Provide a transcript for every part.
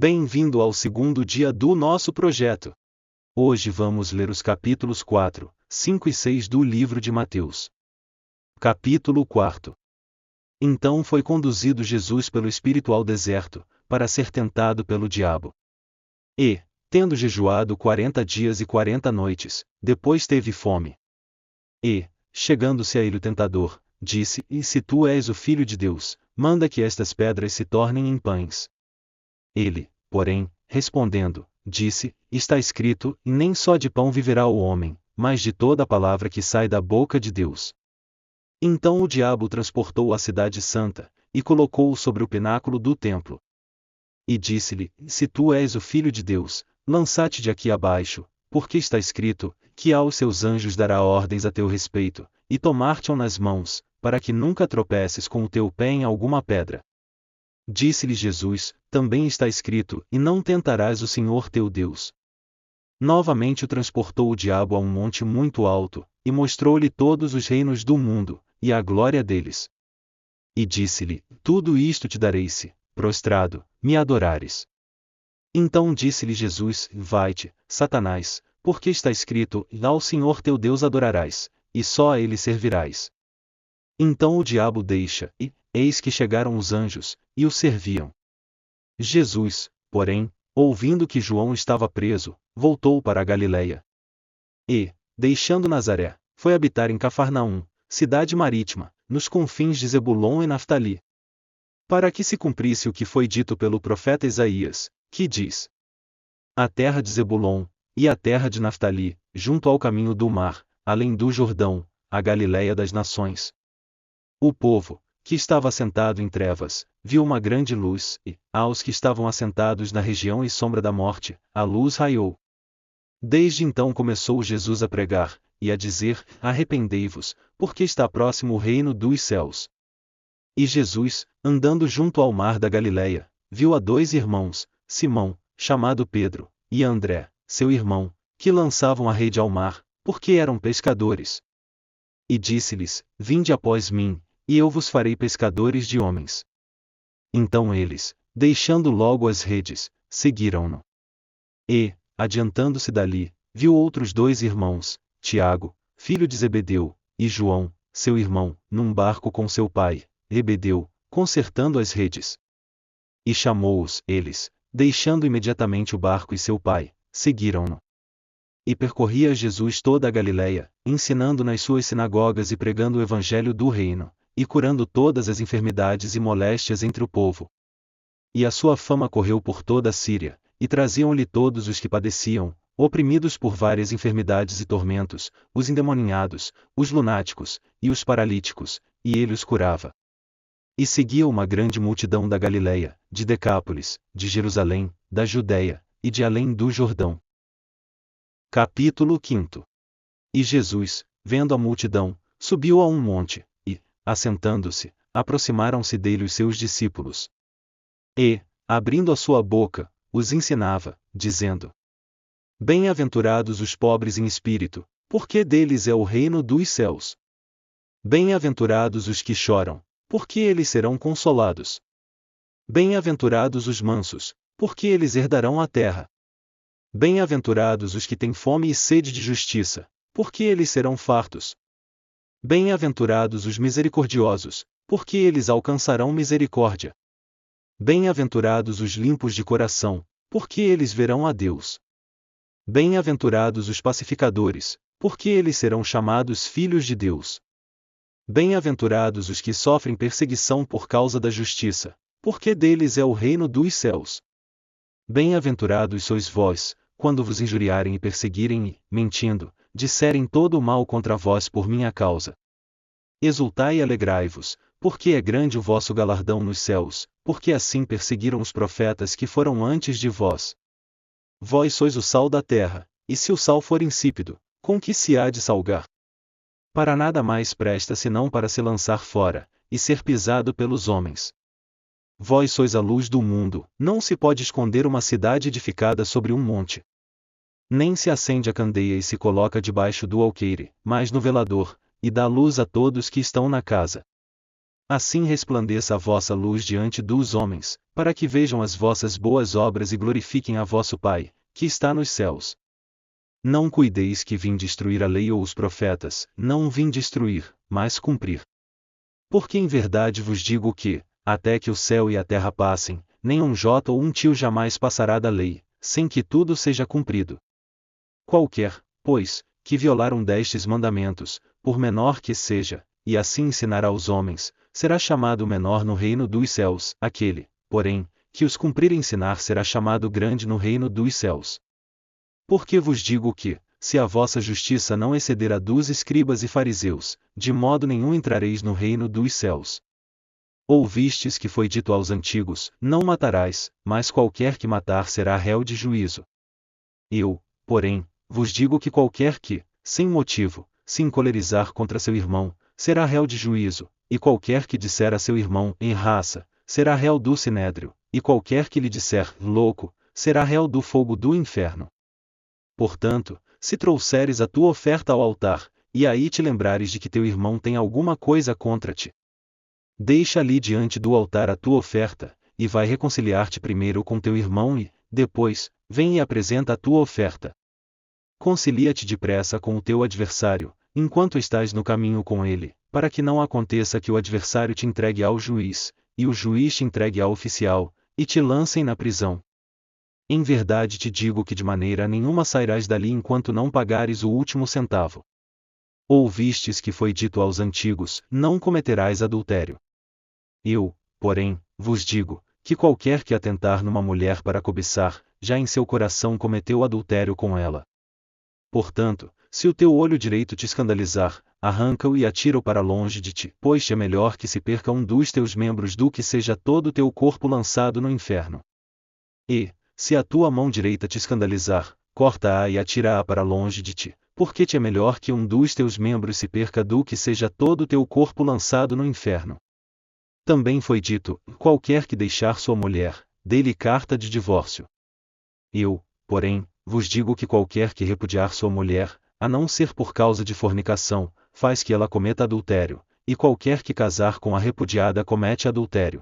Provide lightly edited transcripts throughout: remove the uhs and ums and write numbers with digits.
Bem-vindo ao segundo dia do nosso projeto. Hoje vamos ler os capítulos 4, 5 e 6 do livro de Mateus. Capítulo 4. Então foi conduzido Jesus pelo Espírito ao deserto, para ser tentado pelo diabo. E, tendo jejuado 40 dias e 40 noites, depois teve fome. E, chegando-se a ele o tentador, disse: E se tu és o Filho de Deus, manda que estas pedras se tornem em pães. Ele, porém, respondendo, disse: Está escrito, nem só de pão viverá o homem, mas de toda a palavra que sai da boca de Deus. Então o diabo o transportou à cidade santa, e colocou-o sobre o pináculo do templo. E disse-lhe: Se tu és o Filho de Deus, lança-te de aqui abaixo, porque está escrito, que aos seus anjos dará ordens a teu respeito, e tomar-te-ão nas mãos, para que nunca tropeces com o teu pé em alguma pedra. Disse-lhe Jesus: Também está escrito, e não tentarás o Senhor teu Deus. Novamente o transportou o diabo a um monte muito alto, e mostrou-lhe todos os reinos do mundo, e a glória deles. E disse-lhe: Tudo isto te darei se, prostrado, me adorares. Então disse-lhe Jesus: Vai-te, Satanás, porque está escrito, ao Senhor teu Deus adorarás, e só a ele servirás. Então o diabo deixa, e, eis que chegaram os anjos, e o serviam. Jesus, porém, ouvindo que João estava preso, voltou para a Galiléia. E, deixando Nazaré, foi habitar em Cafarnaum, cidade marítima, nos confins de Zebulon e Naftali. Para que se cumprisse o que foi dito pelo profeta Isaías, que diz: A terra de Zebulon, e a terra de Naftali, junto ao caminho do mar, além do Jordão, a Galiléia das nações. O povo, que estava assentado em trevas, viu uma grande luz, e, aos que estavam assentados na região e sombra da morte, a luz raiou. Desde então começou Jesus a pregar, e a dizer: Arrependei-vos, porque está próximo o reino dos céus. E Jesus, andando junto ao mar da Galiléia, viu a dois irmãos, Simão, chamado Pedro, e André, seu irmão, que lançavam a rede ao mar, porque eram pescadores. E disse-lhes: Vinde após mim, e eu vos farei pescadores de homens. Então eles, deixando logo as redes, seguiram-no. E, adiantando-se dali, viu outros dois irmãos, Tiago, filho de Zebedeu, e João, seu irmão, num barco com seu pai, Zebedeu, consertando as redes. E chamou-os, eles, deixando imediatamente o barco e seu pai, seguiram-no. E percorria Jesus toda a Galiléia, ensinando nas suas sinagogas e pregando o evangelho do reino, e curando todas as enfermidades e moléstias entre o povo. E a sua fama correu por toda a Síria, e traziam-lhe todos os que padeciam, oprimidos por várias enfermidades e tormentos, os endemoninhados, os lunáticos, e os paralíticos, e ele os curava. E seguia uma grande multidão da Galiléia, de Decápolis, de Jerusalém, da Judéia, e de além do Jordão. Capítulo 5. E Jesus, vendo a multidão, subiu a um monte, e, assentando-se, aproximaram-se dele os seus discípulos. E, abrindo a sua boca, os ensinava, dizendo: Bem-aventurados os pobres em espírito, porque deles é o reino dos céus. Bem-aventurados os que choram, porque eles serão consolados. Bem-aventurados os mansos, porque eles herdarão a terra. Bem-aventurados os que têm fome e sede de justiça, porque eles serão fartos. Bem-aventurados os misericordiosos, porque eles alcançarão misericórdia. Bem-aventurados os limpos de coração, porque eles verão a Deus. Bem-aventurados os pacificadores, porque eles serão chamados filhos de Deus. Bem-aventurados os que sofrem perseguição por causa da justiça, porque deles é o reino dos céus. Bem-aventurados sois vós, quando vos injuriarem e perseguirem e, mentindo, disserem todo o mal contra vós por minha causa. Exultai e alegrai-vos, porque é grande o vosso galardão nos céus, porque assim perseguiram os profetas que foram antes de vós. Vós sois o sal da terra, e se o sal for insípido, com que se há de salgar? Para nada mais presta senão para se lançar fora, e ser pisado pelos homens. Vós sois a luz do mundo, não se pode esconder uma cidade edificada sobre um monte. Nem se acende a candeia e se coloca debaixo do alqueire, mas no velador, e dá luz a todos que estão na casa. Assim resplandeça a vossa luz diante dos homens, para que vejam as vossas boas obras e glorifiquem a vosso Pai, que está nos céus. Não cuideis que vim destruir a lei ou os profetas, não vim destruir, mas cumprir. Porque em verdade vos digo que, até que o céu e a terra passem, nem um jota ou um tio jamais passará da lei, sem que tudo seja cumprido. Qualquer, pois, que violar destes mandamentos, por menor que seja, e assim ensinar aos homens, será chamado menor no reino dos céus. Aquele, porém, que os cumprir e ensinar será chamado grande no reino dos céus. Porque vos digo que, se a vossa justiça não exceder a dos escribas e fariseus, de modo nenhum entrareis no reino dos céus. Ouvistes que foi dito aos antigos: não matarás, mas qualquer que matar será réu de juízo. Eu, porém, vos digo que qualquer que, sem motivo, se encolerizar contra seu irmão, será réu de juízo, e qualquer que disser a seu irmão, em raça, será réu do sinédrio, e qualquer que lhe disser, louco, será réu do fogo do inferno. Portanto, se trouxeres a tua oferta ao altar, e aí te lembrares de que teu irmão tem alguma coisa contra ti, deixa ali diante do altar a tua oferta, e vai reconciliar-te primeiro com teu irmão e, depois, vem e apresenta a tua oferta. Concilia-te depressa com o teu adversário, enquanto estás no caminho com ele, para que não aconteça que o adversário te entregue ao juiz, e o juiz te entregue ao oficial, e te lancem na prisão. Em verdade te digo que de maneira nenhuma sairás dali enquanto não pagares o último centavo. Ouvistes que foi dito aos antigos: não cometerás adultério. Eu, porém, vos digo, que qualquer que atentar numa mulher para cobiçar, já em seu coração cometeu adultério com ela. Portanto, se o teu olho direito te escandalizar, arranca-o e atira-o para longe de ti, pois é melhor que se perca um dos teus membros do que seja todo o teu corpo lançado no inferno. E, se a tua mão direita te escandalizar, corta-a e atira-a para longe de ti, porque te é melhor que um dos teus membros se perca do que seja todo o teu corpo lançado no inferno. Também foi dito: qualquer que deixar sua mulher, dê-lhe carta de divórcio. Eu, porém, vos digo que qualquer que repudiar sua mulher, a não ser por causa de fornicação, faz que ela cometa adultério, e qualquer que casar com a repudiada comete adultério.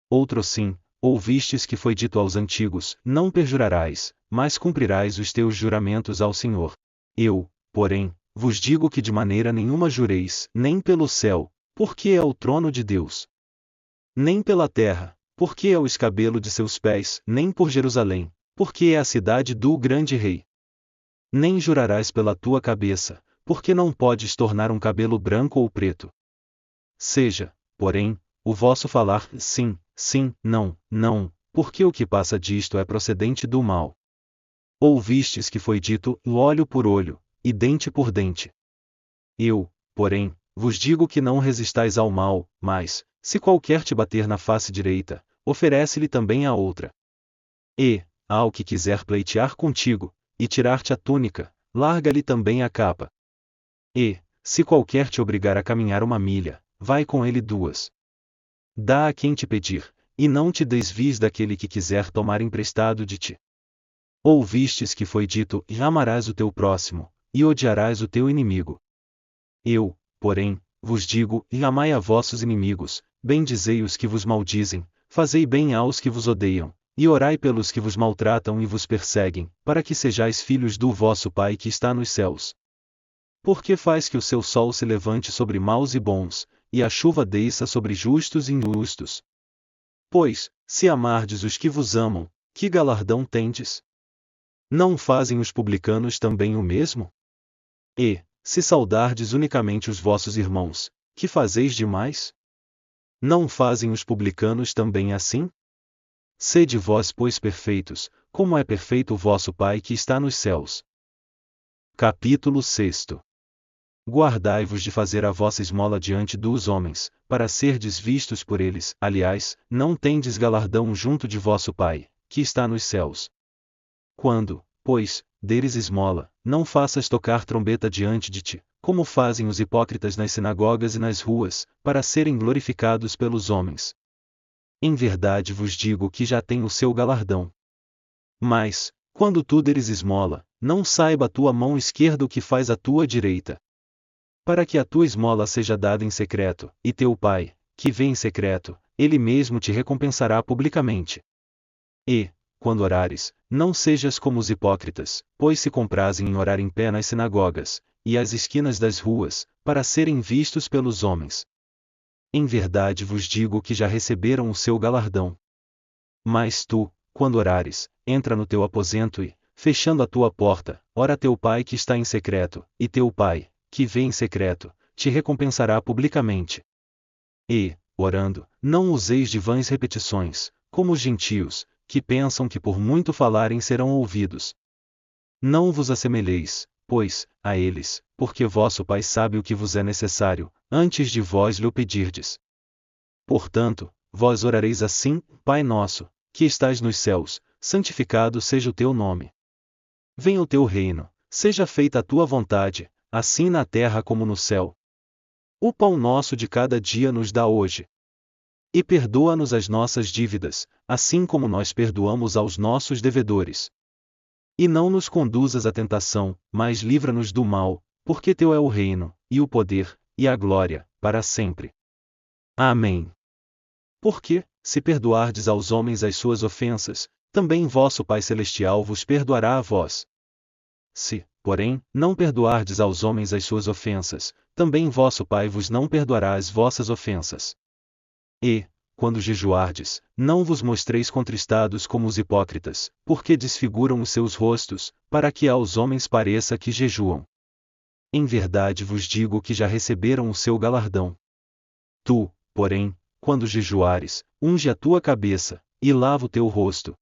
Outro sim, ouvistes que foi dito aos antigos: não perjurarás, mas cumprirás os teus juramentos ao Senhor. Eu, porém, vos digo que de maneira nenhuma jureis, nem pelo céu, porque é o trono de Deus, nem pela terra, porque é o escabelo de seus pés, nem por Jerusalém, porque é a cidade do grande rei. Nem jurarás pela tua cabeça, porque não podes tornar um cabelo branco ou preto. Seja, porém, o vosso falar sim, sim, não, não, porque o que passa disto é procedente do mal. Ouvistes que foi dito: olho por olho, e dente por dente. Eu, porém, vos digo que não resistais ao mal, mas, se qualquer te bater na face direita, oferece-lhe também a outra. E, ao que quiser pleitear contigo, e tirar-te a túnica, larga-lhe também a capa. E, se qualquer te obrigar a caminhar 1 milha, vai com ele 2. Dá a quem te pedir, e não te desvies daquele que quiser tomar emprestado de ti. Ouvistes que foi dito: amarás o teu próximo, e odiarás o teu inimigo. Eu, porém, vos digo: amai a vossos inimigos, bendizei os que vos maldizem, fazei bem aos que vos odeiam, e orai pelos que vos maltratam e vos perseguem, para que sejais filhos do vosso Pai que está nos céus. Porque faz que o seu sol se levante sobre maus e bons, e a chuva desça sobre justos e injustos. Pois, se amardes os que vos amam, que galardão tendes? Não fazem os publicanos também o mesmo? E, se saudardes unicamente os vossos irmãos, que fazeis demais? Não fazem os publicanos também assim? Sede vós, pois, perfeitos, como é perfeito o vosso Pai que está nos céus. Capítulo 6. Guardai-vos de fazer a vossa esmola diante dos homens, para serdes vistos por eles. Aliás, não tendes galardão junto de vosso Pai, que está nos céus. Quando, pois, deres esmola, não faças tocar trombeta diante de ti, como fazem os hipócritas nas sinagogas e nas ruas, para serem glorificados pelos homens. Em verdade vos digo que já têm o seu galardão. Mas, quando tu deres esmola, não saiba a tua mão esquerda o que faz a tua direita. Para que a tua esmola seja dada em secreto, e teu Pai, que vê em secreto, ele mesmo te recompensará publicamente. E, quando orares, não sejas como os hipócritas, pois se comprazem em orar em pé nas sinagogas, e às esquinas das ruas, para serem vistos pelos homens. Em verdade vos digo que já receberam o seu galardão. Mas tu, quando orares, entra no teu aposento e, fechando a tua porta, ora a teu pai que está em secreto, e teu pai, que vê em secreto, te recompensará publicamente. E, orando, não useis de vãs repetições, como os gentios, que pensam que por muito falarem serão ouvidos. Não vos assemelheis, pois, a eles, porque vosso Pai sabe o que vos é necessário, antes de vós lhe o pedirdes. Portanto, vós orareis assim: Pai nosso, que estais nos céus, santificado seja o teu nome. Venha o teu reino, seja feita a tua vontade, assim na terra como no céu. O pão nosso de cada dia nos dá hoje. E perdoa-nos as nossas dívidas, assim como nós perdoamos aos nossos devedores. E não nos conduzas à tentação, mas livra-nos do mal, porque teu é o reino, e o poder, e a glória, para sempre. Amém. Porque, se perdoardes aos homens as suas ofensas, também vosso Pai Celestial vos perdoará a vós. Se, porém, não perdoardes aos homens as suas ofensas, também vosso Pai vos não perdoará as vossas ofensas. E, quando jejuardes, não vos mostreis contristados como os hipócritas, porque desfiguram os seus rostos, para que aos homens pareça que jejuam. Em verdade vos digo que já receberam o seu galardão. Tu, porém, quando jejuares, unge a tua cabeça, e lava o teu rosto.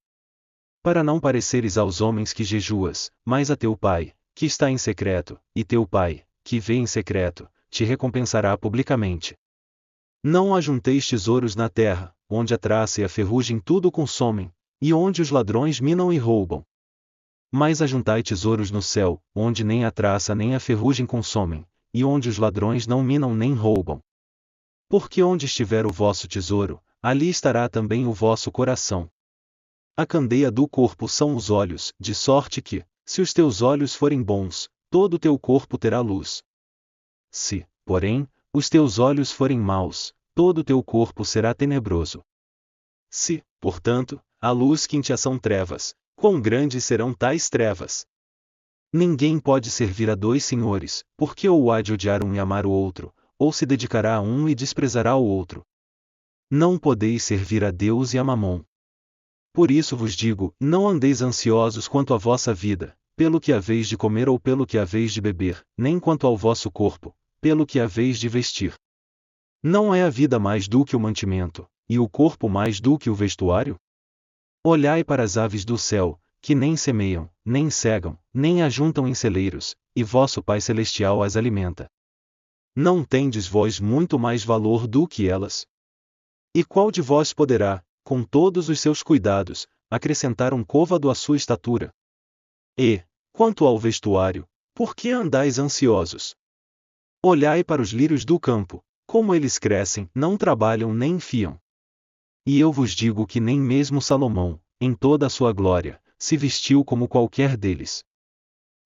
Para não pareceres aos homens que jejuas, mas a teu Pai, que está em secreto, e teu Pai, que vê em secreto, te recompensará publicamente. Não ajunteis tesouros na terra, onde a traça e a ferrugem tudo consomem, e onde os ladrões minam e roubam. Mas ajuntai tesouros no céu, onde nem a traça nem a ferrugem consomem, e onde os ladrões não minam nem roubam. Porque onde estiver o vosso tesouro, ali estará também o vosso coração. A candeia do corpo são os olhos, de sorte que, se os teus olhos forem bons, todo o teu corpo terá luz. Se, porém, os teus olhos forem maus, todo o teu corpo será tenebroso. Se, portanto, a luz quinte são trevas, quão grandes serão tais trevas? Ninguém pode servir a dois senhores, porque ou há de odiar um e amar o outro, ou se dedicará a um e desprezará o outro. Não podeis servir a Deus e a Mamom. Por isso vos digo, não andeis ansiosos quanto à vossa vida, pelo que haveis de comer ou pelo que haveis de beber, nem quanto ao vosso corpo, pelo que haveis de vestir. Não é a vida mais do que o mantimento, e o corpo mais do que o vestuário? Olhai para as aves do céu, que nem semeiam, nem cegam, nem ajuntam em celeiros, e vosso Pai Celestial as alimenta. Não tendes vós muito mais valor do que elas? E qual de vós poderá, com todos os seus cuidados, acrescentar um côvado à sua estatura? E, quanto ao vestuário, por que andais ansiosos? Olhai para os lírios do campo, como eles crescem, não trabalham nem fiam. E eu vos digo que nem mesmo Salomão, em toda a sua glória, se vestiu como qualquer deles.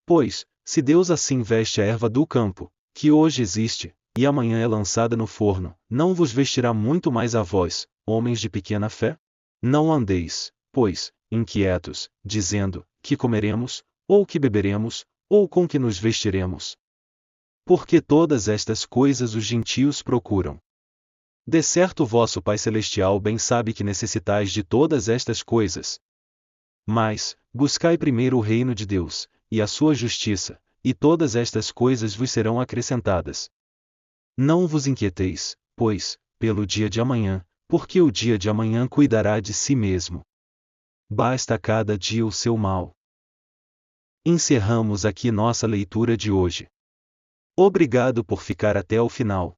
Pois, se Deus assim veste a erva do campo, que hoje existe, e amanhã é lançada no forno, não vos vestirá muito mais a vós, homens de pequena fé? Não andeis, pois, inquietos, dizendo, que comeremos, ou que beberemos, ou com que nos vestiremos. Porque todas estas coisas os gentios procuram. De certo vosso Pai Celestial bem sabe que necessitais de todas estas coisas. Mas, buscai primeiro o reino de Deus, e a sua justiça, e todas estas coisas vos serão acrescentadas. Não vos inquieteis, pois, pelo dia de amanhã, porque o dia de amanhã cuidará de si mesmo. Basta cada dia o seu mal. Encerramos aqui nossa leitura de hoje. Obrigado por ficar até o final.